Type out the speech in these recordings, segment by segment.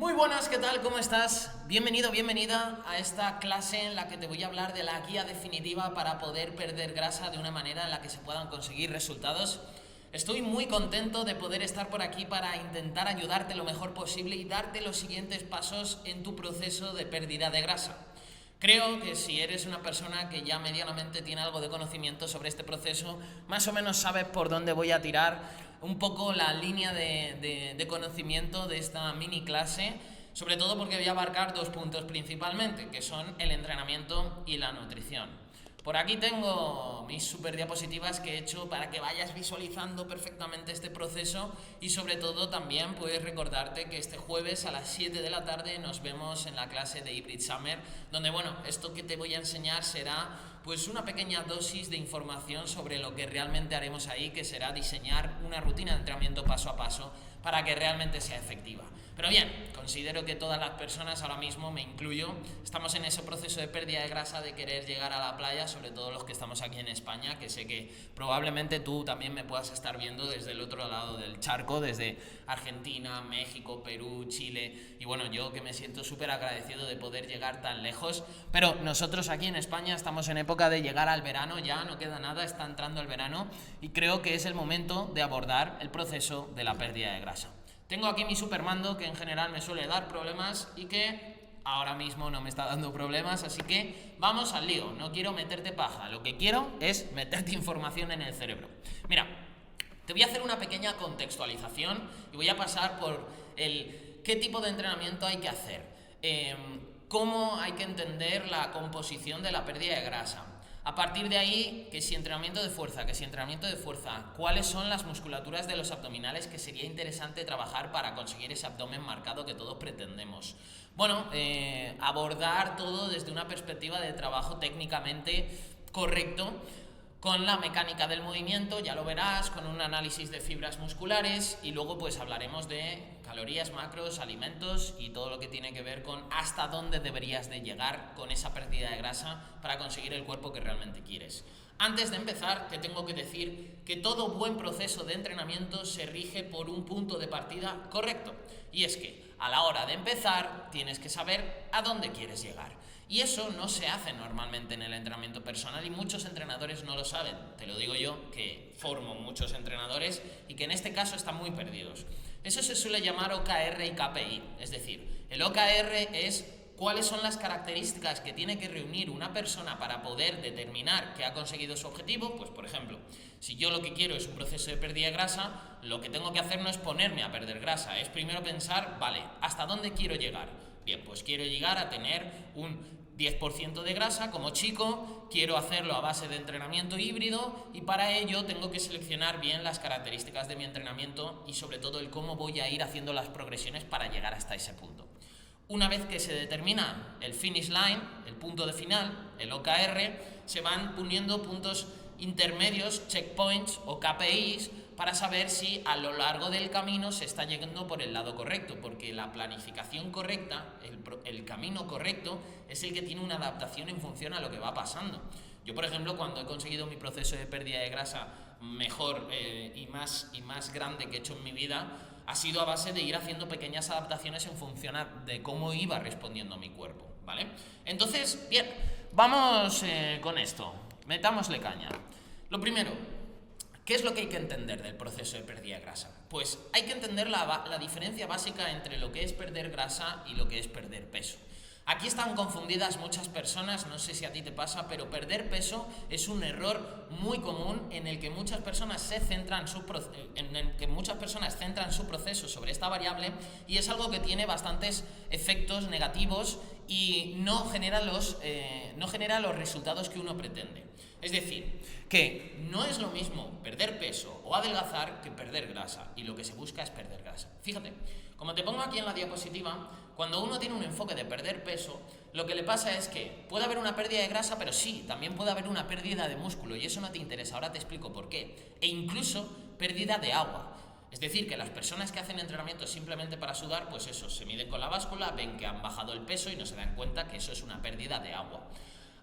Muy buenas, ¿qué tal? ¿Cómo estás? Bienvenido, bienvenida a esta clase en la que te voy a hablar de la guía definitiva para poder perder grasa de una manera en la que se puedan conseguir resultados. Estoy muy contento de poder estar por aquí para intentar ayudarte lo mejor posible y darte los siguientes pasos en tu proceso de pérdida de grasa. Creo que si eres una persona que ya medianamente tiene algo de conocimiento sobre este proceso, más o menos sabes por dónde voy a tirar un poco la línea de conocimiento de esta mini clase, sobre todo porque voy a abarcar dos puntos principalmente, que son el entrenamiento y la nutrición. Por aquí tengo mis super diapositivas que he hecho para que vayas visualizando perfectamente este proceso y sobre todo también puedes recordarte que este jueves a las 7 de la tarde nos vemos en la clase de Hybrid Summer, donde esto que te voy a enseñar será pues una pequeña dosis de información sobre lo que realmente haremos ahí, que será diseñar una rutina de entrenamiento paso a paso para que realmente sea efectiva. Pero bien, considero que todas las personas, ahora mismo me incluyo, estamos en ese proceso de pérdida de grasa, de querer llegar a la playa, sobre todo los que estamos aquí en España, que sé que probablemente tú también me puedas estar viendo desde el otro lado del charco, desde Argentina, México, Perú, Chile, y yo que me siento súper agradecido de poder llegar tan lejos. Pero nosotros aquí en España estamos en época de llegar al verano, ya no queda nada, está entrando el verano, y creo que es el momento de abordar el proceso de la pérdida de grasa. Tengo aquí mi supermando que en general me suele dar problemas y que ahora mismo no me está dando problemas, así que vamos al lío. No quiero meterte paja, lo que quiero es meterte información en el cerebro. Mira, te voy a hacer una pequeña contextualización y voy a pasar por qué tipo de entrenamiento hay que hacer, cómo hay que entender la composición de la pérdida de grasa. A partir de ahí, que si entrenamiento de fuerza, cuáles son las musculaturas de los abdominales que sería interesante trabajar para conseguir ese abdomen marcado que todos pretendemos. Abordar todo desde una perspectiva de trabajo técnicamente correcto, con la mecánica del movimiento, ya lo verás, con un análisis de fibras musculares y luego pues hablaremos de calorías, macros, alimentos y todo lo que tiene que ver con hasta dónde deberías de llegar con esa pérdida de grasa para conseguir el cuerpo que realmente quieres. Antes de empezar, te tengo que decir que todo buen proceso de entrenamiento se rige por un punto de partida correcto, y es que a la hora de empezar tienes que saber a dónde quieres llegar. Y eso no se hace normalmente en el entrenamiento personal y muchos entrenadores no lo saben. Te lo digo yo, que formo muchos entrenadores y que en este caso están muy perdidos. Eso se suele llamar OKR y KPI. Es decir, el OKR es cuáles son las características que tiene que reunir una persona para poder determinar que ha conseguido su objetivo. Pues por ejemplo, si yo lo que quiero es un proceso de pérdida de grasa, lo que tengo que hacer no es ponerme a perder grasa, es primero pensar, vale, ¿hasta dónde quiero llegar? Bien, pues quiero llegar a tener un 10% de grasa como chico, quiero hacerlo a base de entrenamiento híbrido y para ello tengo que seleccionar bien las características de mi entrenamiento y sobre todo el cómo voy a ir haciendo las progresiones para llegar hasta ese punto. Una vez que se determina el finish line, el punto de final, el OKR, se van poniendo puntos intermedios, checkpoints o KPIs, para saber si a lo largo del camino se está llegando por el lado correcto, porque la planificación correcta, el camino correcto, es el que tiene una adaptación en función a lo que va pasando. Yo, por ejemplo, cuando he conseguido mi proceso de pérdida de grasa mejor y más grande que he hecho en mi vida, ha sido a base de ir haciendo pequeñas adaptaciones en función de cómo iba respondiendo mi cuerpo, ¿vale? Entonces, bien, vamos con esto, metámosle caña. Lo primero, ¿qué es lo que hay que entender del proceso de pérdida de grasa? Pues hay que entender la diferencia básica entre lo que es perder grasa y lo que es perder peso. Aquí están confundidas muchas personas, no sé si a ti te pasa, pero perder peso es un error muy común en el que muchas personas centran su proceso sobre esta variable y es algo que tiene bastantes efectos negativos y no genera los resultados que uno pretende. Es decir, que no es lo mismo perder peso o adelgazar que perder grasa, y lo que se busca es perder grasa. Fíjate, como te pongo aquí en la diapositiva, cuando uno tiene un enfoque de perder peso, lo que le pasa es que puede haber una pérdida de grasa, pero sí, también puede haber una pérdida de músculo, y eso no te interesa, ahora te explico por qué, e incluso pérdida de agua. Es decir, que las personas que hacen entrenamiento simplemente para sudar, pues eso, se miden con la báscula, ven que han bajado el peso y no se dan cuenta que eso es una pérdida de agua.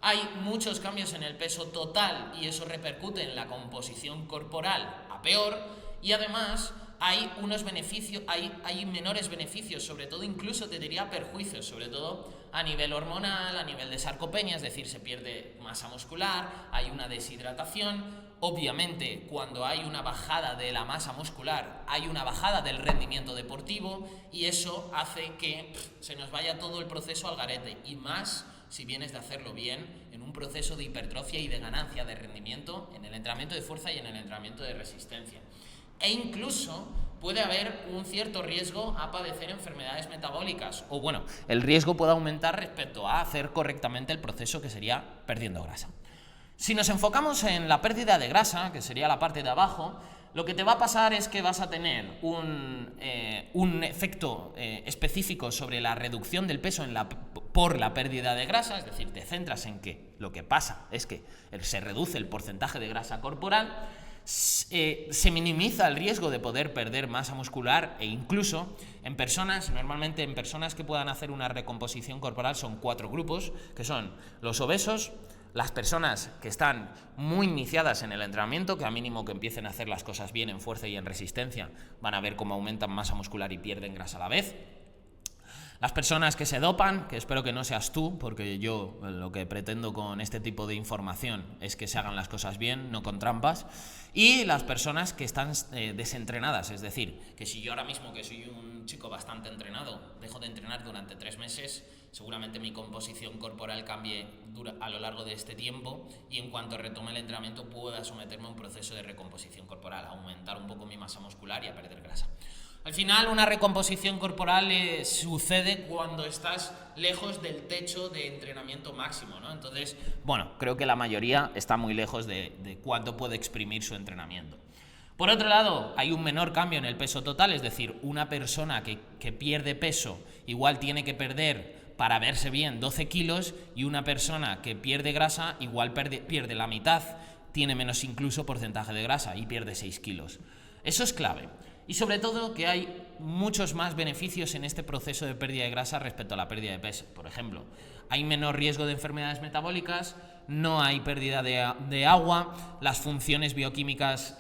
Hay muchos cambios en el peso total y eso repercute en la composición corporal a peor, y además hay unos beneficios, hay menores beneficios, sobre todo incluso te diría perjuicios, sobre todo a nivel hormonal, a nivel de sarcopenia, es decir, se pierde masa muscular, hay una deshidratación. Obviamente, cuando hay una bajada de la masa muscular, hay una bajada del rendimiento deportivo y eso hace que se nos vaya todo el proceso al garete, y más si vienes de hacerlo bien en un proceso de hipertrofia y de ganancia de rendimiento en el entrenamiento de fuerza y en el entrenamiento de resistencia. E incluso puede haber un cierto riesgo a padecer enfermedades metabólicas, o bueno, el riesgo puede aumentar respecto a hacer correctamente el proceso, que sería perdiendo grasa. Si nos enfocamos en la pérdida de grasa, que sería la parte de abajo, lo que te va a pasar es que vas a tener un efecto específico sobre la reducción del peso por la pérdida de grasa, es decir, te centras en que lo que pasa es que se reduce el porcentaje de grasa corporal, se minimiza el riesgo de poder perder masa muscular, e incluso normalmente en personas que puedan hacer una recomposición corporal son 4 grupos, que son los obesos, las personas que están muy iniciadas en el entrenamiento, que a mínimo que empiecen a hacer las cosas bien en fuerza y en resistencia, van a ver cómo aumentan masa muscular y pierden grasa a la vez. Las personas que se dopan, que espero que no seas tú, porque yo lo que pretendo con este tipo de información es que se hagan las cosas bien, no con trampas. Y las personas que están desentrenadas, es decir, que si yo ahora mismo, que soy un chico bastante entrenado, dejo de entrenar durante 3 meses, seguramente mi composición corporal cambie a lo largo de este tiempo, y en cuanto retome el entrenamiento pueda someterme a un proceso de recomposición corporal, aumentar un poco mi masa muscular y a perder grasa. Al final, una recomposición corporal sucede cuando estás lejos del techo de entrenamiento máximo, ¿no? Entonces, bueno, creo que la mayoría está muy lejos de cuánto puede exprimir su entrenamiento. Por otro lado, hay un menor cambio en el peso total, es decir, una persona que pierde peso igual tiene que perder, para verse bien, 12 kilos, y una persona que pierde grasa igual pierde la mitad, tiene menos incluso porcentaje de grasa y pierde 6 kilos. Eso es clave. Y sobre todo que hay muchos más beneficios en este proceso de pérdida de grasa respecto a la pérdida de peso. Por ejemplo, hay menor riesgo de enfermedades metabólicas, no hay pérdida de agua, las funciones bioquímicas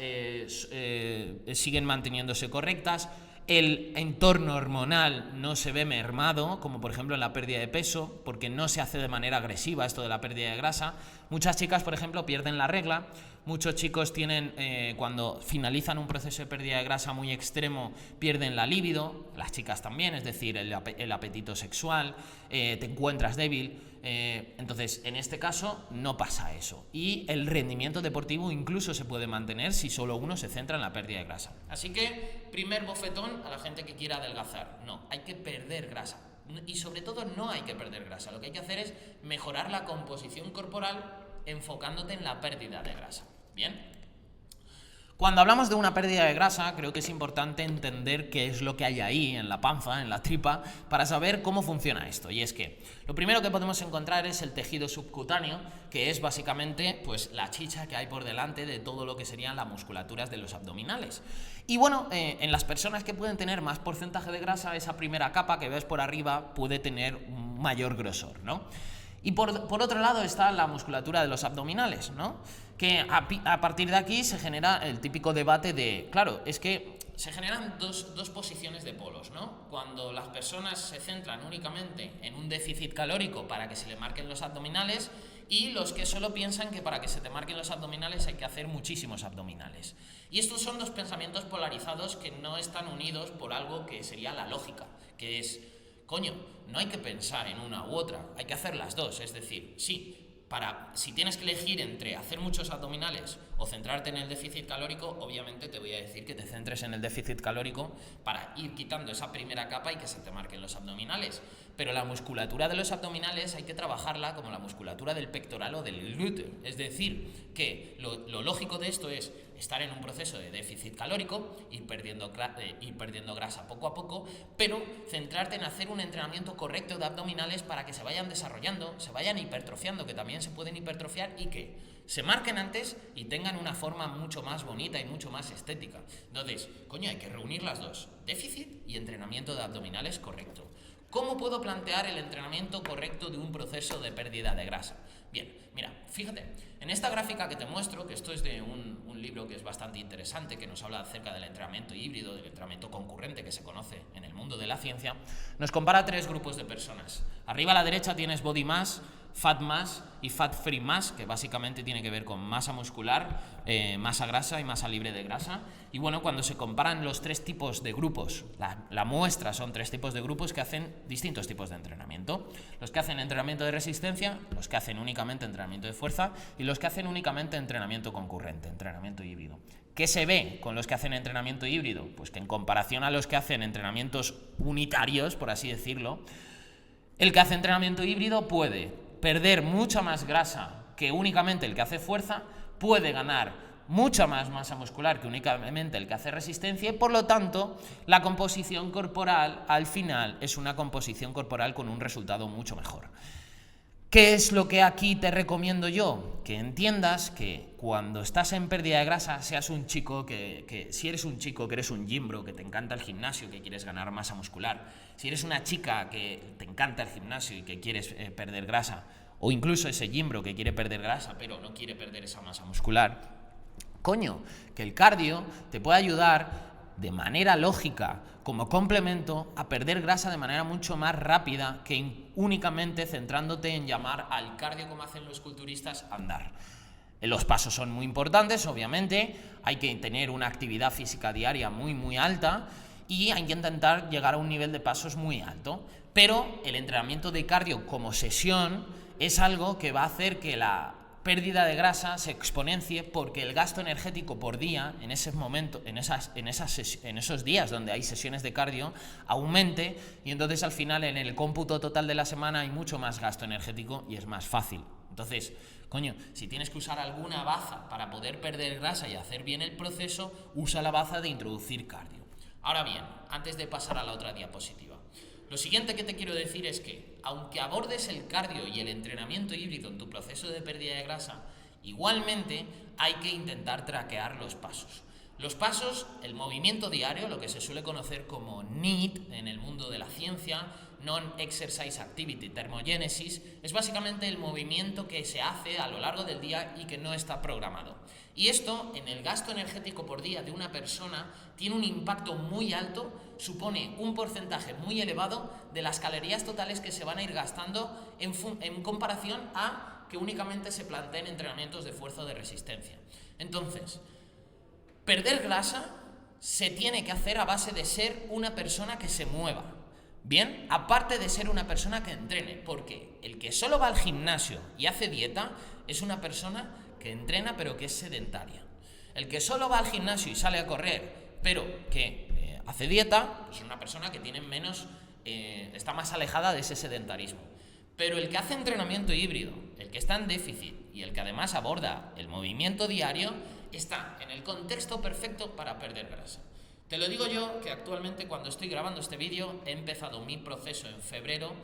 siguen manteniéndose correctas, el entorno hormonal no se ve mermado, como por ejemplo en la pérdida de peso, porque no se hace de manera agresiva esto de la pérdida de grasa. Muchas chicas, por ejemplo, pierden la regla. Muchos chicos tienen, cuando finalizan un proceso de pérdida de grasa muy extremo, pierden la libido, las chicas también, es decir, el apetito sexual, te encuentras débil. Entonces, en este caso, no pasa eso. Y el rendimiento deportivo incluso se puede mantener si solo uno se centra en la pérdida de grasa. Así que, primer bofetón a la gente que quiera adelgazar. No, hay que perder grasa. Y sobre todo, no hay que perder grasa. Lo que hay que hacer es mejorar la composición corporal enfocándote en la pérdida de grasa. ¿Bien? Cuando hablamos de una pérdida de grasa, creo que es importante entender qué es lo que hay ahí, en la panza, en la tripa, para saber cómo funciona esto. Y es que lo primero que podemos encontrar es el tejido subcutáneo, que es básicamente pues, la chicha que hay por delante de todo lo que serían las musculaturas de los abdominales. Y bueno, en las personas que pueden tener más porcentaje de grasa, esa primera capa que ves por arriba puede tener un mayor grosor, ¿no? Y por otro lado está la musculatura de los abdominales, ¿no? Que a partir de aquí se genera el típico debate de, claro, es que se generan dos posiciones de polos, ¿no? Cuando las personas se centran únicamente en un déficit calórico para que se le marquen los abdominales, y los que solo piensan que para que se te marquen los abdominales hay que hacer muchísimos abdominales. Y estos son dos pensamientos polarizados que no están unidos por algo que sería la lógica, que es, coño, no hay que pensar en una u otra, hay que hacer las dos. Es decir, sí, si tienes que elegir entre hacer muchos abdominales o centrarte en el déficit calórico, obviamente te voy a decir que te centres en el déficit calórico para ir quitando esa primera capa y que se te marquen los abdominales. Pero la musculatura de los abdominales hay que trabajarla como la musculatura del pectoral o del glúteo. Es decir, que lo lógico de esto es estar en un proceso de déficit calórico, ir perdiendo grasa poco a poco, pero centrarte en hacer un entrenamiento correcto de abdominales para que se vayan desarrollando, se vayan hipertrofiando, que también se pueden hipertrofiar, y que se marquen antes y tengan una forma mucho más bonita y mucho más estética. Entonces, coño, hay que reunir las dos, déficit y entrenamiento de abdominales correcto. ¿Cómo puedo plantear el entrenamiento correcto de un proceso de pérdida de grasa? Bien, mira, fíjate, en esta gráfica que te muestro, que esto es de un libro que es bastante interesante, que nos habla acerca del entrenamiento híbrido, del entrenamiento concurrente que se conoce en el mundo de la ciencia, nos compara 3 grupos de personas. Arriba a la derecha tienes body mass, fat mass y fat free mass, que básicamente tiene que ver con masa muscular, masa grasa y masa libre de grasa. Y bueno, cuando se comparan los 3 tipos de grupos, la muestra son 3 tipos de grupos que hacen distintos tipos de entrenamiento. Los que hacen entrenamiento de resistencia, los que hacen únicamente entrenamiento de fuerza y los que hacen únicamente entrenamiento concurrente, entrenamiento híbrido. ¿Qué se ve con los que hacen entrenamiento híbrido? Pues que en comparación a los que hacen entrenamientos unitarios, por así decirlo, el que hace entrenamiento híbrido puede perder mucha más grasa que únicamente el que hace fuerza, puede ganar mucha más masa muscular que únicamente el que hace resistencia y por lo tanto la composición corporal al final es una composición corporal con un resultado mucho mejor. ¿Qué es lo que aquí te recomiendo yo? Que entiendas que cuando estás en pérdida de grasa, seas un chico si eres un chico que eres un gimbro, que te encanta el gimnasio, que quieres ganar masa muscular, si eres una chica que te encanta el gimnasio y que quieres perder grasa, o incluso ese gimbro que quiere perder grasa pero no quiere perder esa masa muscular, coño, que el cardio te puede ayudar de manera lógica, como complemento, a perder grasa de manera mucho más rápida que únicamente centrándote en llamar al cardio, como hacen los culturistas, andar. Los pasos son muy importantes, obviamente, hay que tener una actividad física diaria muy alta y hay que intentar llegar a un nivel de pasos muy alto, pero el entrenamiento de cardio como sesión es algo que va a hacer que la pérdida de grasa se exponencie porque el gasto energético por día en ese momento, en esos días donde hay sesiones de cardio, aumente y entonces al final en el cómputo total de la semana hay mucho más gasto energético y es más fácil. Entonces, coño, si tienes que usar alguna baza para poder perder grasa y hacer bien el proceso, usa la baza de introducir cardio. Ahora bien, antes de pasar a la otra diapositiva, lo siguiente que te quiero decir es que, aunque abordes el cardio y el entrenamiento híbrido en tu proceso de pérdida de grasa, igualmente hay que intentar traquear los pasos. Los pasos, el movimiento diario, lo que se suele conocer como NEAT en el mundo de la ciencia, Non-Exercise Activity Thermogenesis, es básicamente el movimiento que se hace a lo largo del día y que no está programado. Y esto, en el gasto energético por día de una persona, tiene un impacto muy alto, supone un porcentaje muy elevado de las calorías totales que se van a ir gastando en comparación a que únicamente se planteen entrenamientos de fuerza o de resistencia. Entonces, perder grasa se tiene que hacer a base de ser una persona que se mueva. Bien, aparte de ser una persona que entrene, porque el que solo va al gimnasio y hace dieta es una persona que entrena pero que es sedentaria. El que solo va al gimnasio y sale a correr pero que hace dieta es una persona que tiene está más alejada de ese sedentarismo. Pero el que hace entrenamiento híbrido, el que está en déficit y el que además aborda el movimiento diario, está en el contexto perfecto para perder grasa. Te lo digo yo, que actualmente cuando estoy grabando este vídeo he empezado mi proceso en febrero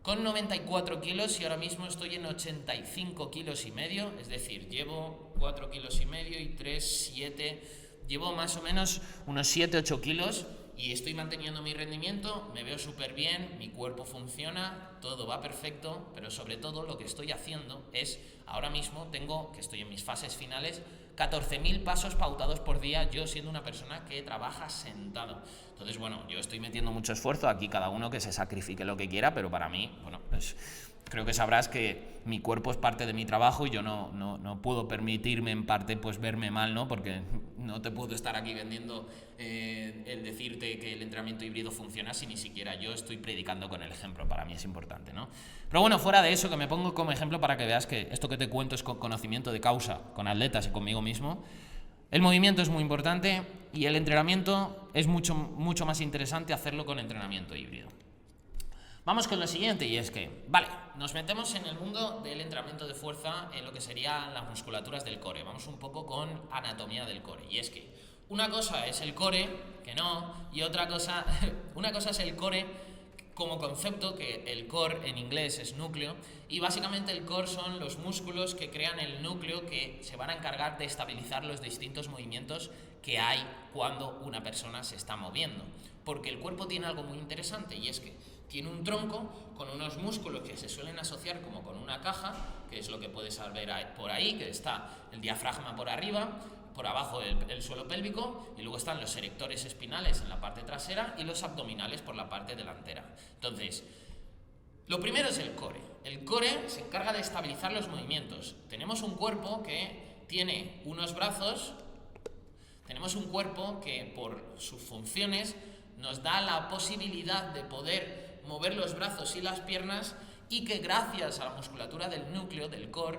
con 94 kilos y ahora mismo estoy en 85 kilos y medio, es decir, llevo 4 kilos y medio y 3, 7, llevo más o menos unos 7, 8 kilos y estoy manteniendo mi rendimiento, me veo súper bien, mi cuerpo funciona, todo va perfecto, pero sobre todo lo que estoy haciendo es, ahora mismo estoy en mis fases finales, 14.000 pasos pautados por día, yo siendo una persona que trabaja sentado. Entonces, bueno, yo estoy metiendo mucho esfuerzo, aquí cada uno que se sacrifique lo que quiera, pero para mí, bueno, pues creo que sabrás que mi cuerpo es parte de mi trabajo y yo no puedo permitirme en parte pues verme mal, ¿no? Porque no te puedo estar aquí vendiendo el decirte que el entrenamiento híbrido funciona si ni siquiera yo estoy predicando con el ejemplo, para mí es importante, ¿no? Pero bueno, fuera de eso, que me pongo como ejemplo para que veas que esto que te cuento es con conocimiento de causa, con atletas y conmigo mismo. El movimiento es muy importante y el entrenamiento es mucho más interesante hacerlo con entrenamiento híbrido. Vamos con lo siguiente y es que, vale, nos metemos en el mundo del entrenamiento de fuerza en lo que serían las musculaturas del core. Vamos un poco con anatomía del core y es que una cosa es el core, que no, y una cosa es el core como concepto, que el core en inglés es núcleo, y básicamente el core son los músculos que crean el núcleo que se van a encargar de estabilizar los distintos movimientos que hay cuando una persona se está moviendo. Porque el cuerpo tiene algo muy interesante y es que tiene un tronco con unos músculos que se suelen asociar como con una caja, que es lo que puedes ver por ahí, que está el diafragma por arriba, por abajo el suelo pélvico, y luego están los erectores espinales en la parte trasera y los abdominales por la parte delantera. Entonces, lo primero es el core. El core se encarga de estabilizar los movimientos. Tenemos un cuerpo que tiene unos brazos, tenemos un cuerpo que por sus funciones nos da la posibilidad de poder mover los brazos y las piernas, y que gracias a la musculatura del núcleo, del core,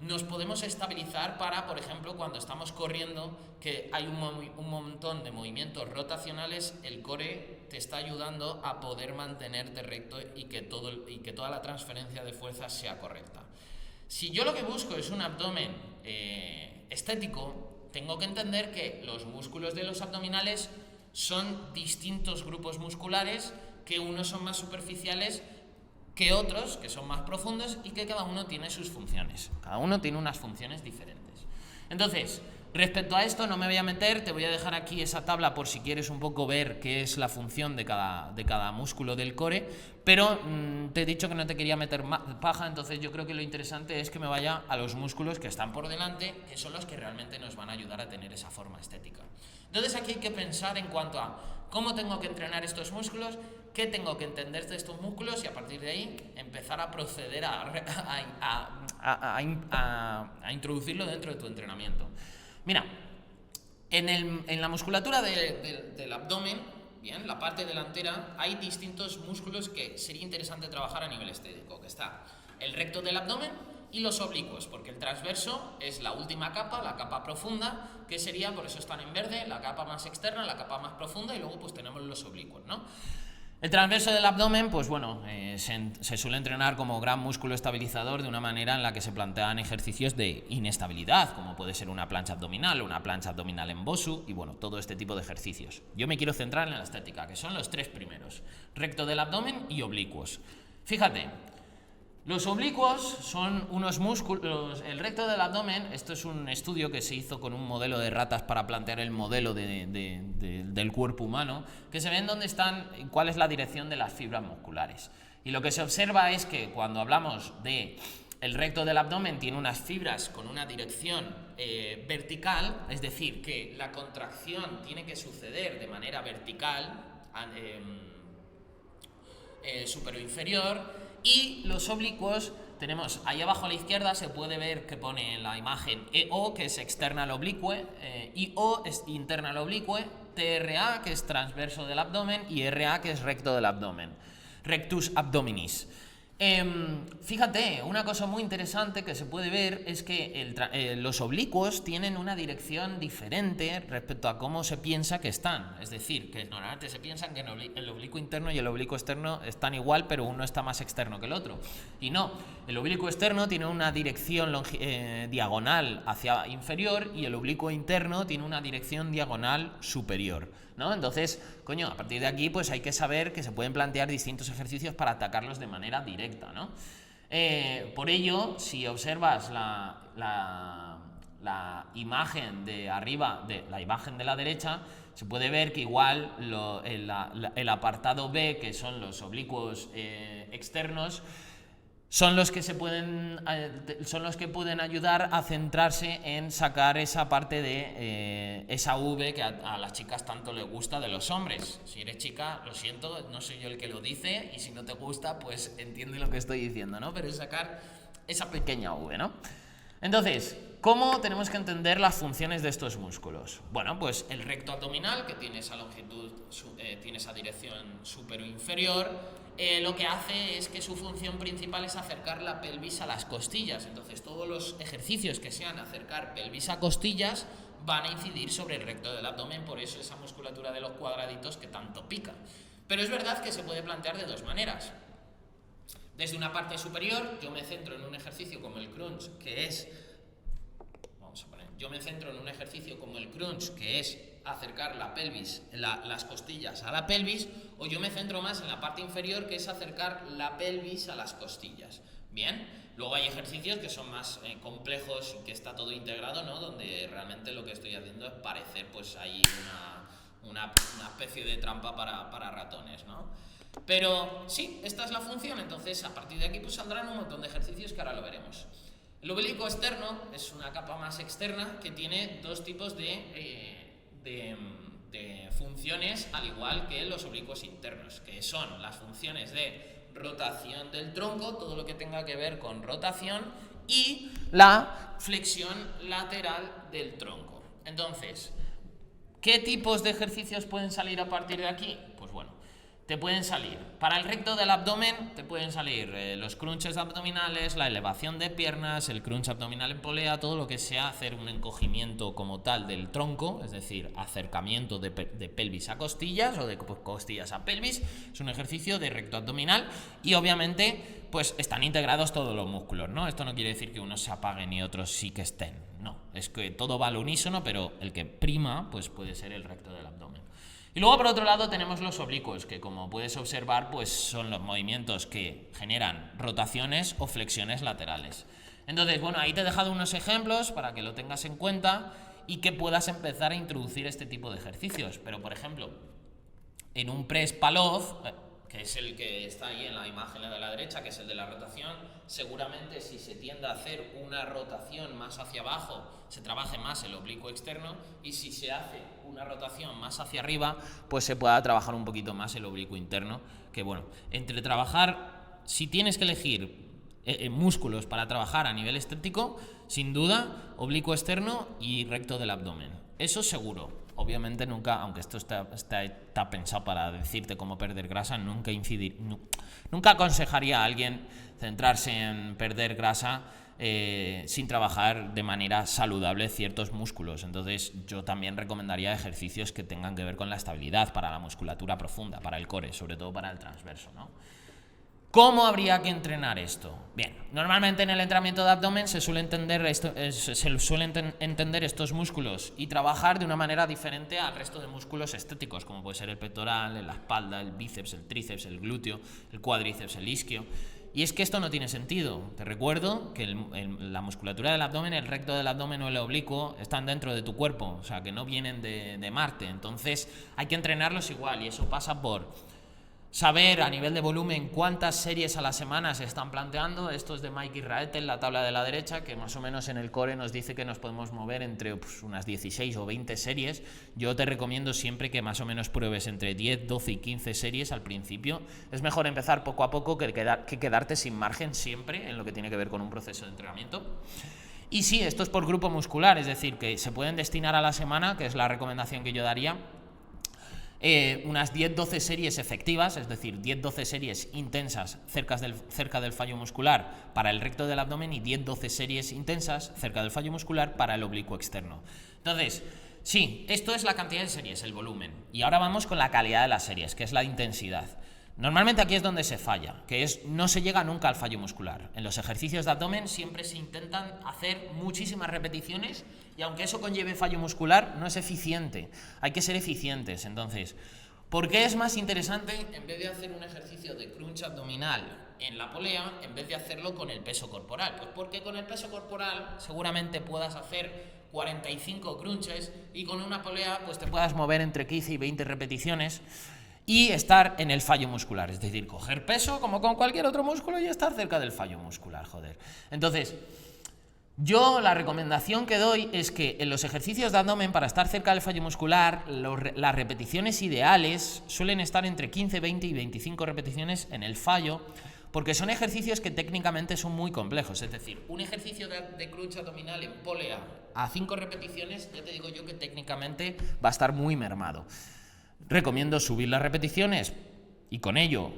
nos podemos estabilizar para, por ejemplo, cuando estamos corriendo, que hay un montón de movimientos rotacionales, el core te está ayudando a poder mantenerte recto y que toda la transferencia de fuerza sea correcta. Si yo lo que busco es un abdomen estético, tengo que entender que los músculos de los abdominales son distintos grupos musculares, que unos son más superficiales que otros, que son más profundos, y que cada uno tiene sus funciones. Cada uno tiene unas funciones diferentes. Entonces, respecto a esto no me voy a meter, te voy a dejar aquí esa tabla por si quieres un poco ver qué es la función de cada músculo del core, pero te he dicho que no te quería meter paja, entonces yo creo que lo interesante es que me vaya a los músculos que están por delante, que son los que realmente nos van a ayudar a tener esa forma estética. Entonces aquí hay que pensar en cuanto a cómo tengo que entrenar estos músculos, qué tengo que entender de estos músculos, y a partir de ahí empezar a proceder a introducirlo dentro de tu entrenamiento. Mira, en la musculatura del abdomen, bien, la parte delantera, hay distintos músculos que sería interesante trabajar a nivel estético, que está el recto del abdomen y los oblicuos, porque el transverso es la última capa, la capa profunda, que sería, por eso están en verde, la capa más externa, la capa más profunda, y luego pues tenemos los oblicuos, ¿no? El transverso del abdomen, pues bueno, se suele entrenar como gran músculo estabilizador de una manera en la que se plantean ejercicios de inestabilidad, como puede ser una plancha abdominal en Bosu, y bueno, todo este tipo de ejercicios. Yo me quiero centrar en la estética, que son los tres primeros: recto del abdomen y oblicuos. Fíjate, los oblicuos son unos músculos. El recto del abdomen, esto es un estudio que se hizo con un modelo de ratas para plantear el modelo del cuerpo humano, que se ven dónde están, cuál es la dirección de las fibras musculares. Y lo que se observa es que cuando hablamos de el recto del abdomen, tiene unas fibras con una dirección vertical, es decir, que la contracción tiene que suceder de manera vertical, superior e inferior. Y los oblicuos, tenemos ahí abajo a la izquierda, se puede ver que pone en la imagen EO, que es external oblique, IO es internal oblique, TRA, que es transverso del abdomen, y RA, que es recto del abdomen, rectus abdominis. Fíjate, una cosa muy interesante que se puede ver es que los oblicuos tienen una dirección diferente respecto a cómo se piensa que están. Es decir, que normalmente se piensan que el oblicuo interno y el oblicuo externo están igual, pero uno está más externo que el otro. Y no, el oblicuo externo tiene una dirección diagonal hacia inferior, y el oblicuo interno tiene una dirección diagonal superior, ¿no? Entonces, coño, a partir de aquí pues hay que saber que se pueden plantear distintos ejercicios para atacarlos de manera directa, ¿no? Por ello, si observas la imagen de arriba, la imagen de la derecha, se puede ver que igual el apartado B, que son los oblicuos externos, son los que pueden ayudar a centrarse en sacar esa parte de esa V que a las chicas tanto les gusta de los hombres. Si eres chica, lo siento, no soy yo el que lo dice, y si no te gusta, pues entiende lo que estoy diciendo, ¿no? Pero es sacar esa pequeña V, ¿no? Entonces, ¿cómo tenemos que entender las funciones de estos músculos? Bueno, pues el recto abdominal, que tiene esa longitud, tiene esa dirección superior e inferior, lo que hace es que su función principal es acercar la pelvis a las costillas. Entonces, todos los ejercicios que sean acercar pelvis a costillas van a incidir sobre el recto del abdomen, por eso esa musculatura de los cuadraditos que tanto pica. Pero es verdad que se puede plantear de dos maneras. Desde una parte superior, yo me centro en un ejercicio como el crunch, que es... Yo me centro en un ejercicio como el crunch, que es acercar la pelvis, las costillas a la pelvis, o yo me centro más en la parte inferior, que es acercar la pelvis a las costillas. Bien, luego hay ejercicios que son más complejos y que está todo integrado, ¿no? Donde realmente lo que estoy haciendo es parecer pues ahí una especie de trampa para ratones, ¿no? Pero sí, esta es la función, entonces a partir de aquí pues saldrán un montón de ejercicios que ahora lo veremos. El oblicuo externo es una capa más externa que tiene dos tipos de funciones, al igual que los oblicuos internos, que son las funciones de rotación del tronco, todo lo que tenga que ver con rotación, y la flexión lateral del tronco. Entonces, ¿qué tipos de ejercicios pueden salir a partir de aquí? Pues bueno, te pueden salir, para el recto del abdomen, te pueden salir los crunches abdominales, la elevación de piernas, el crunch abdominal en polea, todo lo que sea hacer un encogimiento como tal del tronco, es decir, acercamiento de pelvis a costillas o de costillas a pelvis, es un ejercicio de recto abdominal y obviamente pues están integrados todos los músculos, ¿no? Esto no quiere decir que unos se apaguen y otros sí que estén, no, es que todo va al unísono, pero el que prima pues puede ser el recto del abdomen. Y luego por otro lado tenemos los oblicuos, que como puedes observar pues son los movimientos que generan rotaciones o flexiones laterales. Entonces, bueno, ahí te he dejado unos ejemplos para que lo tengas en cuenta y que puedas empezar a introducir este tipo de ejercicios. Pero, por ejemplo, en un press Palov, que es el que está ahí en la imagen de la derecha, que es el de la rotación, seguramente si se tiende a hacer una rotación más hacia abajo, se trabaje más el oblicuo externo, y si se hace una rotación más hacia arriba, pues se pueda trabajar un poquito más el oblicuo interno, que bueno, entre trabajar, si tienes que elegir músculos para trabajar a nivel estético, sin duda, oblicuo externo y recto del abdomen, eso seguro. Obviamente nunca, aunque esto está pensado para decirte cómo perder grasa, nunca aconsejaría a alguien centrarse en perder grasa sin trabajar de manera saludable ciertos músculos. Entonces yo también recomendaría ejercicios que tengan que ver con la estabilidad para la musculatura profunda, para el core, sobre todo para el transverso, ¿no? ¿Cómo habría que entrenar esto? Bien, normalmente en el entrenamiento de abdomen se suelen entender estos músculos y trabajar de una manera diferente al resto de músculos estéticos, como puede ser el pectoral, la espalda, el bíceps, el tríceps, el glúteo, el cuádriceps, el isquio. Y es que esto no tiene sentido. Te recuerdo que la musculatura del abdomen, el recto del abdomen o el oblicuo están dentro de tu cuerpo, o sea que no vienen de Marte. Entonces hay que entrenarlos igual y eso pasa por saber a nivel de volumen cuántas series a la semana se están planteando. Esto es de Mike Israetel, la tabla de la derecha, que más o menos en el core nos dice que nos podemos mover entre unas 16 o 20 series. Yo te recomiendo siempre que más o menos pruebes entre 10, 12 y 15 series al principio. Es mejor empezar poco a poco que quedarte sin margen siempre en lo que tiene que ver con un proceso de entrenamiento. Y sí, esto es por grupo muscular, es decir, que se pueden destinar a la semana, que es la recomendación que yo daría, unas 10-12 series efectivas, es decir, 10-12 series intensas cerca del fallo muscular para el recto del abdomen y 10-12 series intensas cerca del fallo muscular para el oblicuo externo. Entonces, sí, esto es la cantidad de series, el volumen. Y ahora vamos con la calidad de las series, que es la intensidad. Normalmente aquí es donde se falla, que es no se llega nunca al fallo muscular. En los ejercicios de abdomen siempre se intentan hacer muchísimas repeticiones y aunque eso conlleve fallo muscular, no es eficiente. Hay que ser eficientes. Entonces, ¿por qué es más interesante, en vez de hacer un ejercicio de crunch abdominal en la polea, en vez de hacerlo con el peso corporal? Pues porque con el peso corporal seguramente puedas hacer 45 crunches y con una polea pues te puedas mover entre 15 y 20 repeticiones y estar en el fallo muscular, es decir, coger peso como con cualquier otro músculo y estar cerca del fallo muscular, joder. Entonces, yo la recomendación que doy es que en los ejercicios de abdomen, para estar cerca del fallo muscular, las repeticiones ideales suelen estar entre 15, 20 y 25 repeticiones en el fallo, porque son ejercicios que técnicamente son muy complejos. Es decir, un ejercicio de crunch abdominal en polea a 5 repeticiones, ya te digo yo que técnicamente va a estar muy mermado. Recomiendo subir las repeticiones y con ello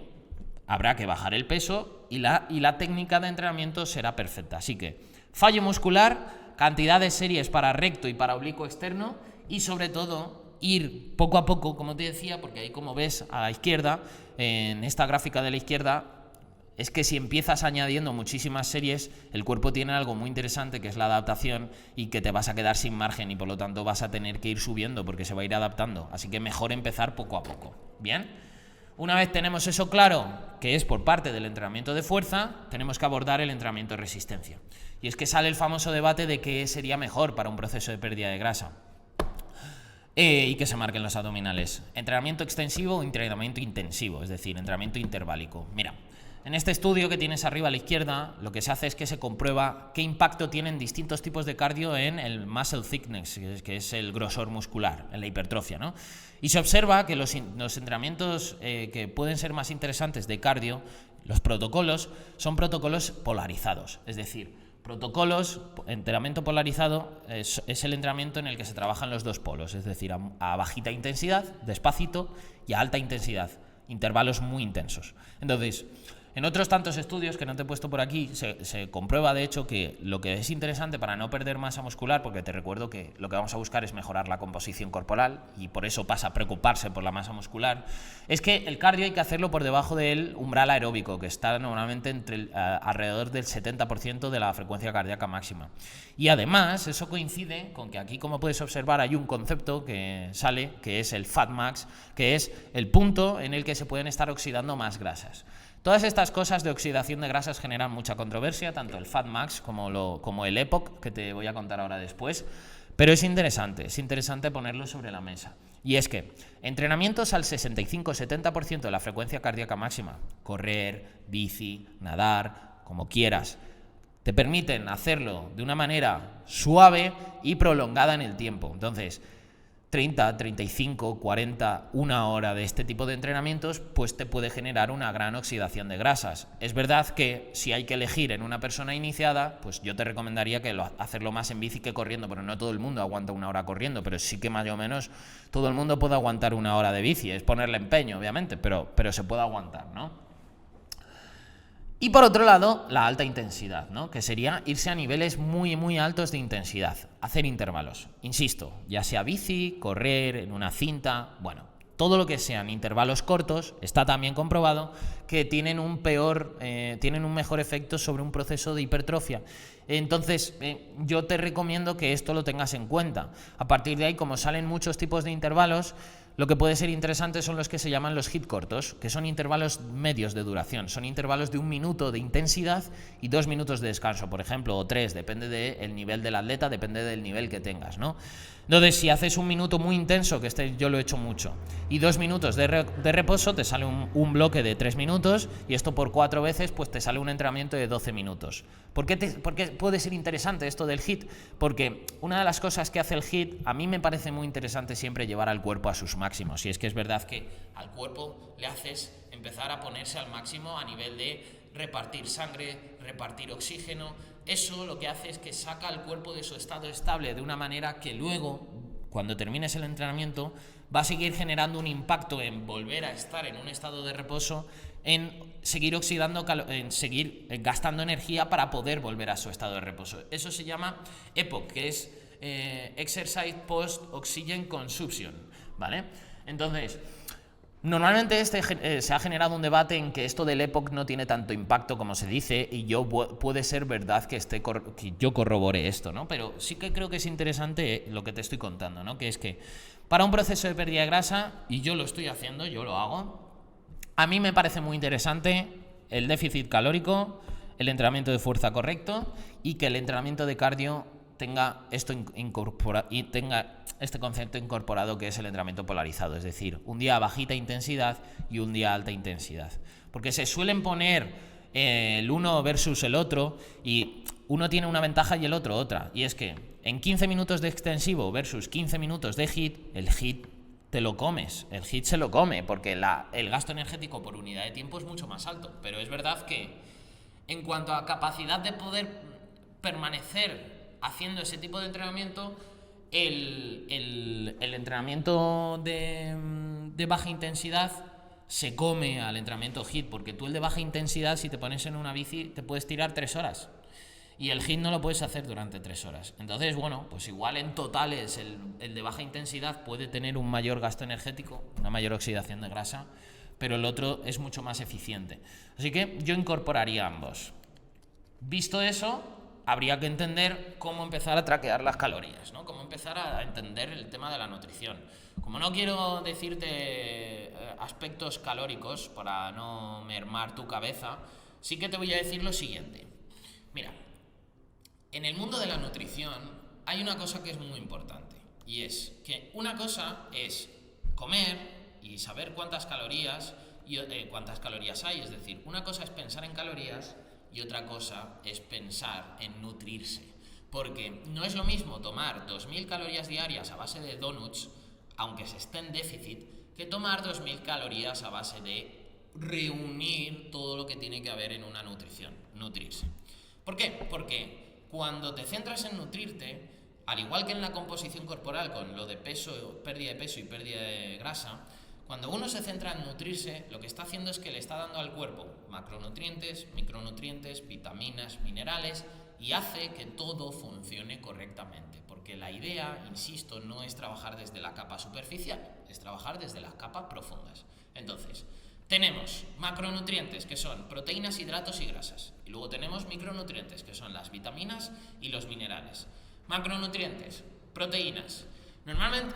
habrá que bajar el peso y la técnica de entrenamiento será perfecta. Así que fallo muscular, cantidad de series para recto y para oblicuo externo y sobre todo ir poco a poco, como te decía, porque ahí como ves a la izquierda, en esta gráfica de la izquierda, es que si empiezas añadiendo muchísimas series, el cuerpo tiene algo muy interesante que es la adaptación y que te vas a quedar sin margen y por lo tanto vas a tener que ir subiendo porque se va a ir adaptando. Así que mejor empezar poco a poco. ¿Bien? Una vez tenemos eso claro, que es por parte del entrenamiento de fuerza, tenemos que abordar el entrenamiento de resistencia. Y es que sale el famoso debate de qué sería mejor para un proceso de pérdida de grasa. y que se marquen los abdominales. Entrenamiento extensivo o entrenamiento intensivo, es decir, entrenamiento interválico. Mira, en este estudio que tienes arriba a la izquierda, lo que se hace es que se comprueba qué impacto tienen distintos tipos de cardio en el muscle thickness, que es el grosor muscular, en la hipertrofia, ¿no? Y se observa que los entrenamientos que pueden ser más interesantes de cardio, los protocolos, son protocolos polarizados, es decir, entrenamiento polarizado es el entrenamiento en el que se trabajan los dos polos, es decir, a bajita intensidad, despacito, y a alta intensidad, intervalos muy intensos. Entonces, en otros tantos estudios que no te he puesto por aquí, se comprueba de hecho que lo que es interesante para no perder masa muscular, porque te recuerdo que lo que vamos a buscar es mejorar la composición corporal y por eso pasa a preocuparse por la masa muscular, es que el cardio hay que hacerlo por debajo del umbral aeróbico, que está normalmente alrededor del 70% de la frecuencia cardíaca máxima. Y además eso coincide con que aquí, como puedes observar, hay un concepto que sale, que es el fat max, que es el punto en el que se pueden estar oxidando más grasas. Todas estas cosas de oxidación de grasas generan mucha controversia, tanto el fat max como el EPOC, que te voy a contar ahora después, pero es interesante ponerlo sobre la mesa. Y es que entrenamientos al 65-70% de la frecuencia cardíaca máxima, correr, bici, nadar, como quieras, te permiten hacerlo de una manera suave y prolongada en el tiempo. Entonces, 30, 35, 40, una hora de este tipo de entrenamientos, pues te puede generar una gran oxidación de grasas. Es verdad que si hay que elegir en una persona iniciada, pues yo te recomendaría hacerlo más en bici que corriendo, pero no todo el mundo aguanta una hora corriendo, pero sí que más o menos todo el mundo puede aguantar una hora de bici. Es ponerle empeño, obviamente, pero se puede aguantar, ¿no? Y por otro lado, la alta intensidad, ¿no? Que sería irse a niveles muy, muy altos de intensidad, hacer intervalos. Insisto, ya sea bici, correr, en una cinta, bueno, todo lo que sean intervalos cortos, está también comprobado que tienen un mejor efecto sobre un proceso de hipertrofia. Entonces, yo te recomiendo que esto lo tengas en cuenta. A partir de ahí, como salen muchos tipos de intervalos, lo que puede ser interesante son los que se llaman los HIIT cortos, que son intervalos medios de duración. Son intervalos de 1 minuto de intensidad y 2 minutos de descanso, por ejemplo, o 3, depende del nivel del atleta, depende del nivel que tengas, ¿no? Entonces, si haces 1 minuto muy intenso, que yo lo he hecho mucho, y 2 minutos de reposo, te sale un bloque de 3 minutos, y esto por 4 veces, pues te sale un entrenamiento de 12 minutos. ¿Por qué puede ser interesante esto del HIIT? Porque una de las cosas que hace el HIIT, a mí me parece muy interesante siempre llevar al cuerpo a sus máximos, y es que es verdad que al cuerpo le haces empezar a ponerse al máximo a nivel de repartir sangre, repartir oxígeno. Eso lo que hace es que saca al cuerpo de su estado estable de una manera que luego, cuando termines el entrenamiento, va a seguir generando un impacto en volver a estar en un estado de reposo, en seguir oxidando, en seguir gastando energía para poder volver a su estado de reposo. Eso se llama EPOC, que es Exercise Post Oxygen Consumption, ¿vale? Entonces, normalmente se ha generado un debate en que esto del EPOC no tiene tanto impacto como se dice, y puede ser verdad que yo corrobore esto, ¿no? Pero sí que creo que es interesante lo que te estoy contando, ¿no? Que es que para un proceso de pérdida de grasa, y yo lo estoy haciendo, yo lo hago, a mí me parece muy interesante el déficit calórico, el entrenamiento de fuerza correcto, y que el entrenamiento de cardio tenga este concepto incorporado, que es el entrenamiento polarizado, es decir, un día a bajita intensidad y un día a alta intensidad. Porque se suelen poner el uno versus el otro, y uno tiene una ventaja y el otro otra, y es que en 15 minutos de extensivo versus 15 minutos de HIIT, el HIIT te lo comes, el HIIT se lo come, porque el gasto energético por unidad de tiempo es mucho más alto. Pero es verdad que en cuanto a capacidad de poder permanecer haciendo ese tipo de entrenamiento, el entrenamiento de baja intensidad se come al entrenamiento HIIT, porque tú el de baja intensidad, si te pones en una bici, te puedes tirar 3 horas. Y el HIIT no lo puedes hacer durante 3 horas. Entonces, bueno, pues igual en totales el de baja intensidad puede tener un mayor gasto energético, una mayor oxidación de grasa, pero el otro es mucho más eficiente. Así que yo incorporaría ambos. Visto eso, habría que entender cómo empezar a traquear las calorías, ¿no? Cómo empezar a entender el tema de la nutrición. Como no quiero decirte aspectos calóricos para no mermar tu cabeza, sí que te voy a decir lo siguiente. Mira, en el mundo de la nutrición hay una cosa que es muy importante, Y es que una cosa es comer y saber cuántas calorías hay, es decir, una cosa es pensar en calorías y otra cosa es pensar en nutrirse. Porque no es lo mismo tomar 2000 calorías diarias a base de donuts, aunque se esté en déficit, que tomar 2000 calorías a base de reunir todo lo que tiene que haber en una nutrición, nutrirse. ¿Por qué? Porque cuando te centras en nutrirte, al igual que en la composición corporal, con lo de peso, pérdida de peso y pérdida de grasa, cuando uno se centra en nutrirse, lo que está haciendo es que le está dando al cuerpo macronutrientes, micronutrientes, vitaminas, minerales, y hace que todo funcione correctamente. Porque la idea, insisto, no es trabajar desde la capa superficial, es trabajar desde las capas profundas. Entonces, tenemos macronutrientes, que son proteínas, hidratos y grasas. Y luego tenemos micronutrientes, que son las vitaminas y los minerales. Macronutrientes, proteínas. Normalmente,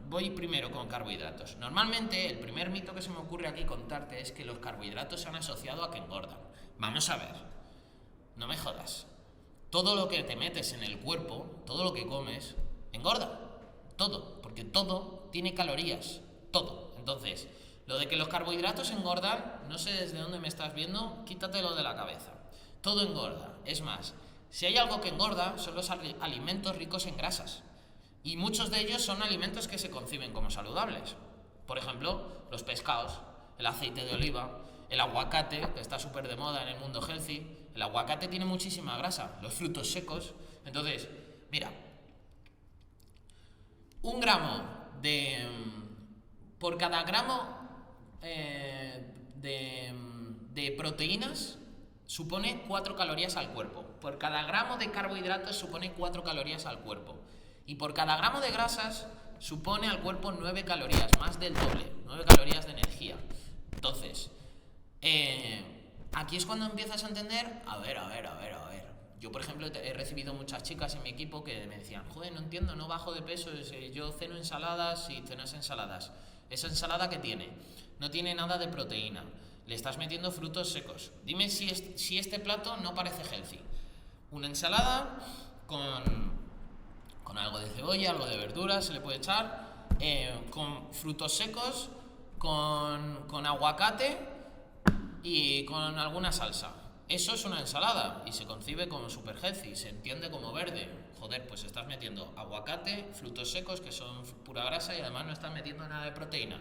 voy primero con carbohidratos. Normalmente, el primer mito que se me ocurre aquí contarte es que los carbohidratos se han asociado a que engordan. Vamos a ver, no me jodas. Todo lo que te metes en el cuerpo, todo lo que comes, engorda. Todo, porque todo tiene calorías. Todo. Entonces, lo de que los carbohidratos engordan, no sé desde dónde me estás viendo, quítatelo de la cabeza. Todo engorda. Es más, si hay algo que engorda, son los alimentos ricos en grasas. Y muchos de ellos son alimentos que se conciben como saludables. Por ejemplo, los pescados, el aceite de oliva, el aguacate, que está súper de moda en el mundo healthy. El aguacate tiene muchísima grasa, los frutos secos. Entonces, mira, por cada gramo de proteínas supone 4 calorías al cuerpo. Por cada gramo de carbohidratos supone 4 calorías al cuerpo. Y por cada gramo de grasas supone al cuerpo 9 calorías, más del doble, 9 calorías de energía. Entonces, aquí es cuando empiezas a entender, a ver. Yo, por ejemplo, he recibido muchas chicas en mi equipo que me decían, joder, no entiendo, no bajo de peso, yo ceno ensaladas y cenas ensaladas. ¿Esa ensalada qué tiene? No tiene nada de proteína. Le estás metiendo frutos secos. Dime si este plato no parece healthy. Una ensalada con algo de cebolla, algo de verduras, se le puede echar, con frutos secos, con aguacate y con alguna salsa. Eso es una ensalada y se concibe como super healthy, se entiende como verde. Joder, pues estás metiendo aguacate, frutos secos que son pura grasa y además no estás metiendo nada de proteína.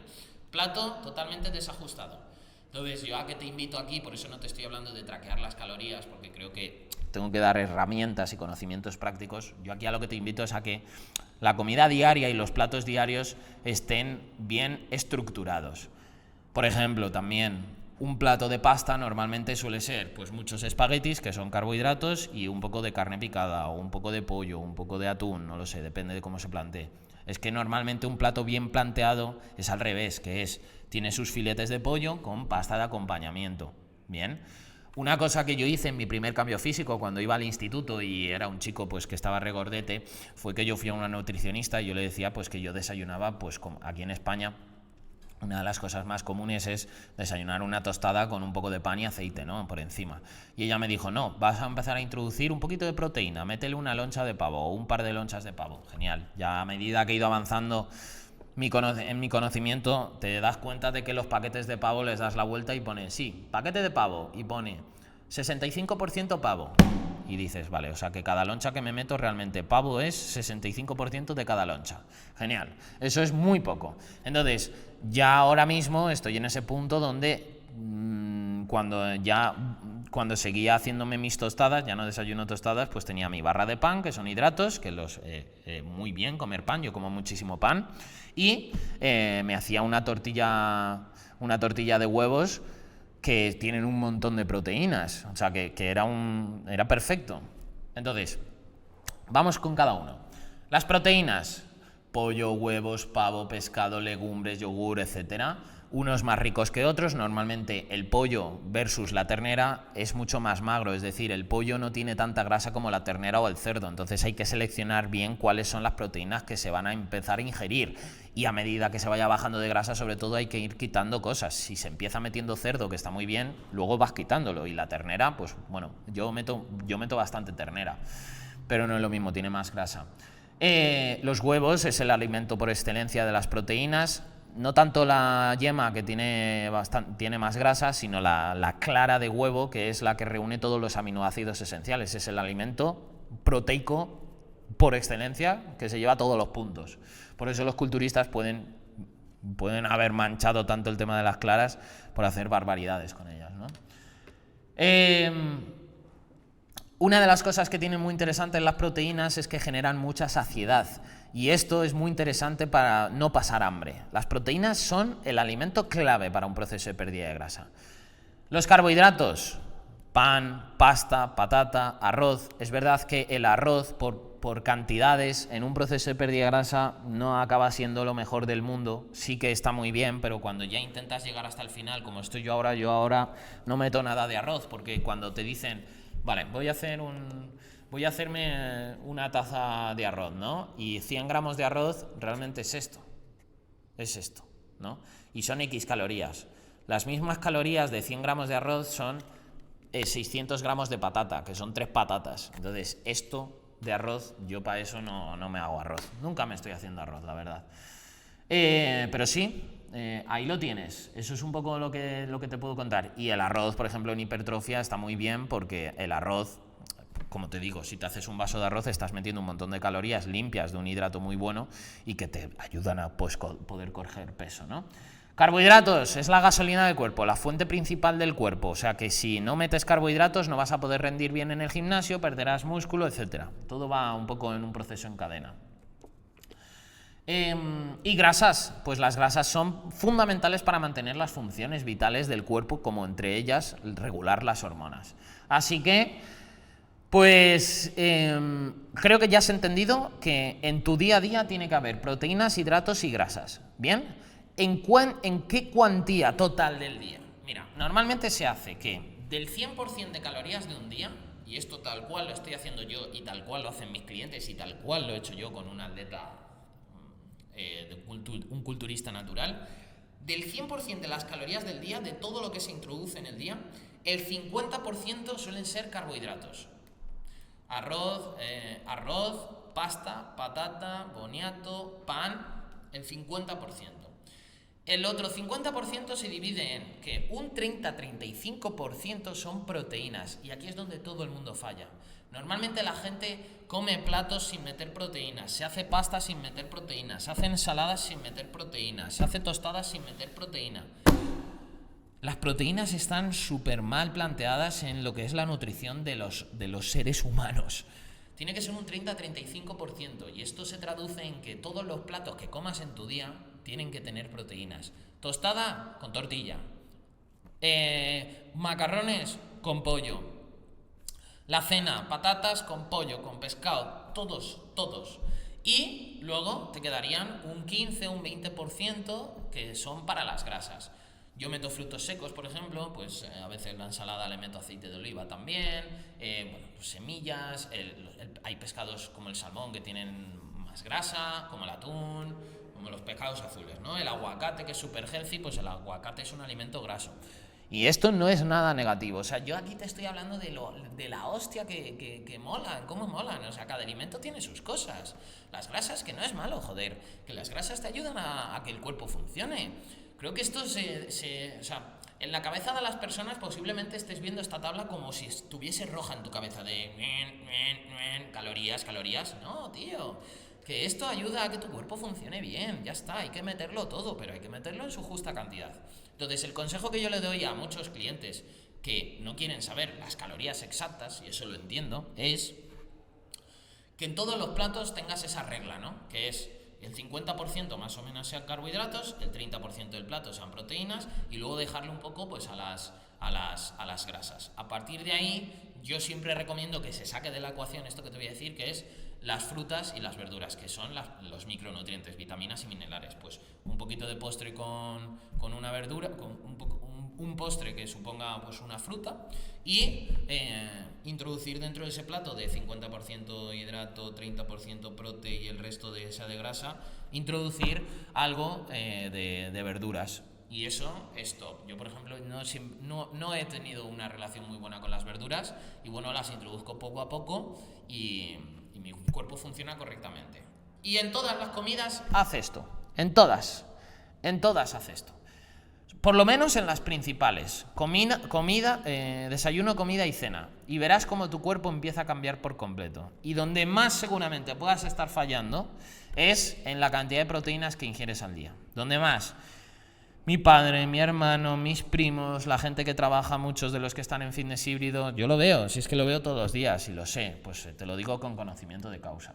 Plato totalmente desajustado. Entonces, yo a que te invito aquí, por eso no te estoy hablando de traquear las calorías, porque creo que tengo que dar herramientas y conocimientos prácticos. Yo aquí a lo que te invito es a que la comida diaria y los platos diarios estén bien estructurados. Por ejemplo, también un plato de pasta normalmente suele ser pues muchos espaguetis, que son carbohidratos, y un poco de carne picada, o un poco de pollo, un poco de atún, no lo sé, depende de cómo se plantee. Es que normalmente un plato bien planteado es al revés, que tiene sus filetes de pollo con pasta de acompañamiento. Bien. Una cosa que yo hice en mi primer cambio físico cuando iba al instituto y era un chico pues que estaba regordete, fue que yo fui a una nutricionista y yo le decía pues que yo desayunaba pues como aquí en España. Una de las cosas más comunes es desayunar una tostada con un poco de pan y aceite, ¿no? Por encima. Y ella me dijo, no, vas a empezar a introducir un poquito de proteína, métele una loncha de pavo o un par de lonchas de pavo. Genial. Ya a medida que he ido avanzando en mi conocimiento, te das cuenta de que los paquetes de pavo les das la vuelta y pone, sí, paquete de pavo, y pone 65% pavo. Y dices, vale, o sea que cada loncha que me meto realmente pavo es 65% de cada loncha. Genial, eso es muy poco. Entonces, ya ahora mismo estoy en ese punto donde cuando seguía haciéndome mis tostadas, ya no desayuno tostadas, pues tenía mi barra de pan, que son hidratos, que muy bien comer pan, yo como muchísimo pan, y me hacía una tortilla de huevos que tienen un montón de proteínas, o sea que era perfecto. Entonces, vamos con cada uno. Las proteínas, pollo, huevos, pavo, pescado, legumbres, yogur, etcétera. Unos más ricos que otros. Normalmente el pollo versus la ternera es mucho más magro, es decir, el pollo no tiene tanta grasa como la ternera o el cerdo, entonces hay que seleccionar bien cuáles son las proteínas que se van a empezar a ingerir, y a medida que se vaya bajando de grasa, sobre todo, hay que ir quitando cosas. Si se empieza metiendo cerdo, que está muy bien, luego vas quitándolo, y la ternera, pues bueno, yo meto bastante ternera, pero no es lo mismo, tiene más grasa. Los huevos es el alimento por excelencia de las proteínas. No tanto la yema, que tiene más grasa, sino la clara de huevo, que es la que reúne todos los aminoácidos esenciales. Es el alimento proteico por excelencia que se lleva todos los puntos. Por eso los culturistas pueden haber manchado tanto el tema de las claras por hacer barbaridades con ellas, ¿no? Una de las cosas que tienen muy interesantes las proteínas es que generan mucha saciedad, y esto es muy interesante para no pasar hambre. Las proteínas son el alimento clave para un proceso de pérdida de grasa. Los carbohidratos, pan, pasta, patata, arroz. Es verdad que el arroz por cantidades en un proceso de pérdida de grasa no acaba siendo lo mejor del mundo. Sí que está muy bien, pero cuando ya intentas llegar hasta el final, como estoy yo ahora no meto nada de arroz, porque cuando te dicen, vale, voy a hacerme una taza de arroz, ¿no? Y 100 gramos de arroz realmente es esto, ¿no? Y son X calorías. Las mismas calorías de 100 gramos de arroz son 600 gramos de patata, que son 3 patatas. Entonces, esto de arroz, yo para eso no me hago arroz. Nunca me estoy haciendo arroz, la verdad. Pero sí, ahí lo tienes. Eso es un poco lo que te puedo contar. Y el arroz, por ejemplo, en hipertrofia está muy bien, porque el arroz, como te digo, si te haces un vaso de arroz estás metiendo un montón de calorías limpias de un hidrato muy bueno y que te ayudan a poder coger peso, ¿no? Carbohidratos es la gasolina del cuerpo, la fuente principal del cuerpo, o sea que si no metes carbohidratos no vas a poder rendir bien en el gimnasio, perderás músculo, etc. Todo va un poco en un proceso en cadena. Y grasas, pues las grasas son fundamentales para mantener las funciones vitales del cuerpo, como entre ellas regular las hormonas. Así que, pues creo que ya has entendido que en tu día a día tiene que haber proteínas, hidratos y grasas. ¿Bien? ¿En qué cuantía total del día? Mira, normalmente se hace que del 100% de calorías de un día, y esto tal cual lo estoy haciendo yo y tal cual lo hacen mis clientes y tal cual lo he hecho yo con un atleta, un culturista natural, del 100% de las calorías del día, de todo lo que se introduce en el día, el 50% suelen ser carbohidratos. Arroz, pasta, patata, boniato, pan, el 50%. El otro 50% se divide en que un 30-35% son proteínas, y aquí es donde todo el mundo falla. Normalmente la gente come platos sin meter proteínas, se hace pasta sin meter proteínas, se hace ensaladas sin meter proteínas, se hace tostadas sin meter proteína. Las proteínas están súper mal planteadas en lo que es la nutrición de los seres humanos. Tiene que ser un 30-35%, y esto se traduce en que todos los platos que comas en tu día tienen que tener proteínas. Tostada con tortilla, macarrones con pollo, la cena, patatas con pollo, con pescado, todos. Y luego te quedarían un 15 o un 20% que son para las grasas. Yo meto frutos secos, por ejemplo, pues a veces la ensalada le meto aceite de oliva también, pues semillas, hay pescados como el salmón que tienen más grasa, como el atún, como los pescados azules, ¿no? El aguacate, que es súper healthy, pues el aguacate es un alimento graso. Y esto no es nada negativo, o sea, yo aquí te estoy hablando de la hostia que molan, cómo molan, o sea, cada alimento tiene sus cosas. Las grasas, que no es malo, joder, que las grasas te ayudan a que el cuerpo funcione. Creo que esto o sea, en la cabeza de las personas posiblemente estés viendo esta tabla como si estuviese roja en tu cabeza de calorías. No, tío, que esto ayuda a que tu cuerpo funcione bien, ya está, hay que meterlo todo, pero hay que meterlo en su justa cantidad. Entonces, el consejo que yo le doy a muchos clientes que no quieren saber las calorías exactas, y eso lo entiendo, es que en todos los platos tengas esa regla, ¿no? Que es el 50% más o menos sean carbohidratos, el 30% del plato sean proteínas, y luego dejarle un poco pues a las grasas. A partir de ahí, yo siempre recomiendo que se saque de la ecuación esto que te voy a decir, que es las frutas y las verduras, que son los micronutrientes, vitaminas y minerales. Pues un poquito de postre con una verdura, con un postre que suponga pues una fruta, y introducir dentro de ese plato de 50% hidrato, 30% prote y el resto de esa de grasa, introducir algo de verduras. Y eso es top. Yo, por ejemplo, no he tenido una relación muy buena con las verduras, y bueno, las introduzco poco a poco, y mi cuerpo funciona correctamente. Y en todas las comidas haz esto, en todas haz esto. Por lo menos en las principales, desayuno, comida y cena. Y verás cómo tu cuerpo empieza a cambiar por completo. Y donde más seguramente puedas estar fallando es en la cantidad de proteínas que ingieres al día. Donde más. Mi padre, mi hermano, mis primos, la gente que trabaja, muchos de los que están en fitness híbrido, yo lo veo, si es que lo veo todos los días y lo sé, pues te lo digo con conocimiento de causa.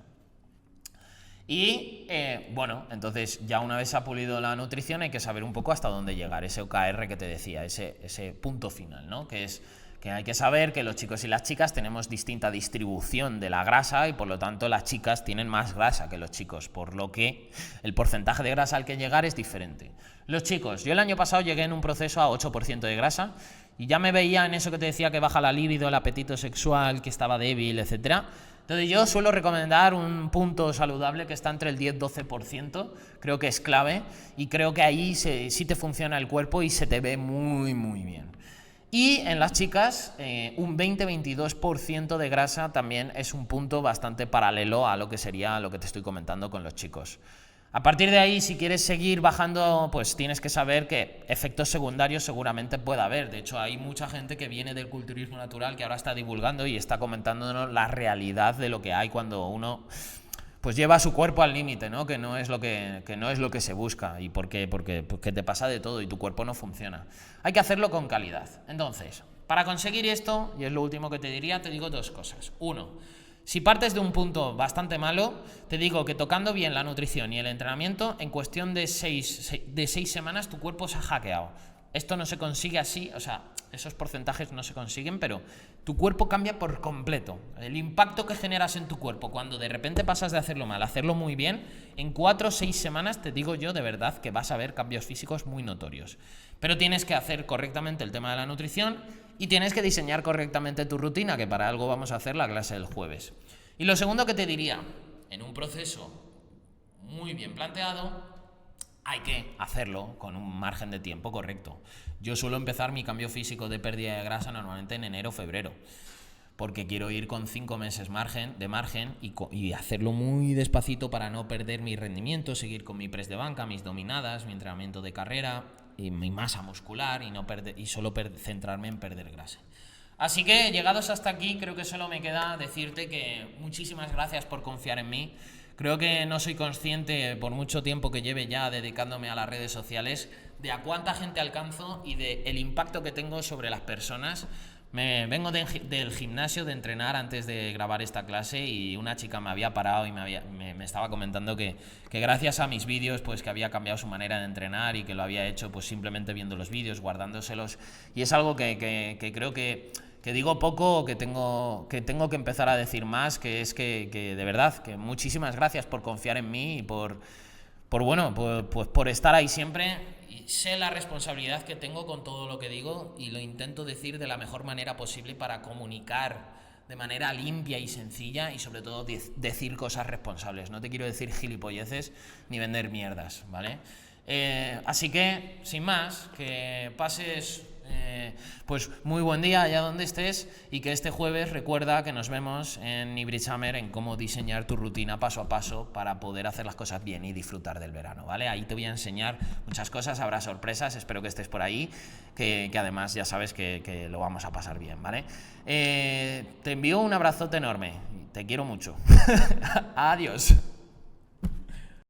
Y bueno, entonces ya una vez se ha pulido la nutrición hay que saber un poco hasta dónde llegar, ese OKR que te decía, ese punto final, ¿no? Que es que hay que saber que los chicos y las chicas tenemos distinta distribución de la grasa y por lo tanto las chicas tienen más grasa que los chicos, por lo que el porcentaje de grasa al que llegar es diferente. Los chicos, yo el año pasado llegué en un proceso a 8% de grasa y ya me veía en eso que te decía que baja la libido, el apetito sexual, que estaba débil, etcétera. Entonces yo suelo recomendar un punto saludable que está entre el 10-12%, creo que es clave y creo que ahí sí te funciona el cuerpo y se te ve muy muy bien. Y en las chicas un 20-22% de grasa también es un punto bastante paralelo a lo que sería lo que te estoy comentando con los chicos. A partir de ahí, si quieres seguir bajando, pues tienes que saber que efectos secundarios seguramente puede haber. De hecho, hay mucha gente que viene del culturismo natural que ahora está divulgando y está comentándonos la realidad de lo que hay cuando uno pues lleva su cuerpo al límite, ¿no? Que no es lo que se busca y porque te pasa de todo y tu cuerpo no funciona. Hay que hacerlo con calidad. Entonces, para conseguir esto, y es lo último que te diría, te digo dos cosas. Uno, si partes de un punto bastante malo, te digo que tocando bien la nutrición y el entrenamiento, en cuestión de 6 semanas tu cuerpo se ha hackeado. Esto no se consigue así, o sea, esos porcentajes no se consiguen, pero tu cuerpo cambia por completo. El impacto que generas en tu cuerpo cuando de repente pasas de hacerlo mal a hacerlo muy bien, en 4 o 6 semanas te digo yo de verdad que vas a ver cambios físicos muy notorios. Pero tienes que hacer correctamente el tema de la nutrición y tienes que diseñar correctamente tu rutina, que para algo vamos a hacer la clase del jueves. Y lo segundo que te diría, en un proceso muy bien planteado, hay que hacerlo con un margen de tiempo correcto. Yo suelo empezar mi cambio físico de pérdida de grasa normalmente en enero o febrero, porque quiero ir con 5 meses de margen y hacerlo muy despacito para no perder mi rendimiento, seguir con mi press de banca, mis dominadas, mi entrenamiento de carrera y mi masa muscular y solo centrarme en perder grasa. Así que llegados hasta aquí, creo que solo me queda decirte que muchísimas gracias por confiar en mí. Creo que no soy consciente, por mucho tiempo que lleve ya dedicándome a las redes sociales, de a cuánta gente alcanzo y del impacto que tengo sobre las personas. Vengo del gimnasio de entrenar antes de grabar esta clase y una chica me había parado y me estaba comentando que gracias a mis vídeos pues que había cambiado su manera de entrenar y que lo había hecho pues simplemente viendo los vídeos, guardándoselos, y es algo que creo que digo poco, que tengo que empezar a decir más, que es que de verdad, que muchísimas gracias por confiar en mí y por estar ahí siempre. Y sé la responsabilidad que tengo con todo lo que digo y lo intento decir de la mejor manera posible para comunicar de manera limpia y sencilla y sobre todo decir cosas responsables. No te quiero decir gilipolleces ni vender mierdas, ¿vale? Así que, sin más, que pases pues muy buen día allá donde estés y que este jueves recuerda que nos vemos en Hybrid Summer en cómo diseñar tu rutina paso a paso para poder hacer las cosas bien y disfrutar del verano, ¿vale? Ahí te voy a enseñar muchas cosas, habrá sorpresas, espero que estés por ahí, que además ya sabes que lo vamos a pasar bien, ¿vale? Te envío un abrazote enorme, te quiero mucho. Adiós.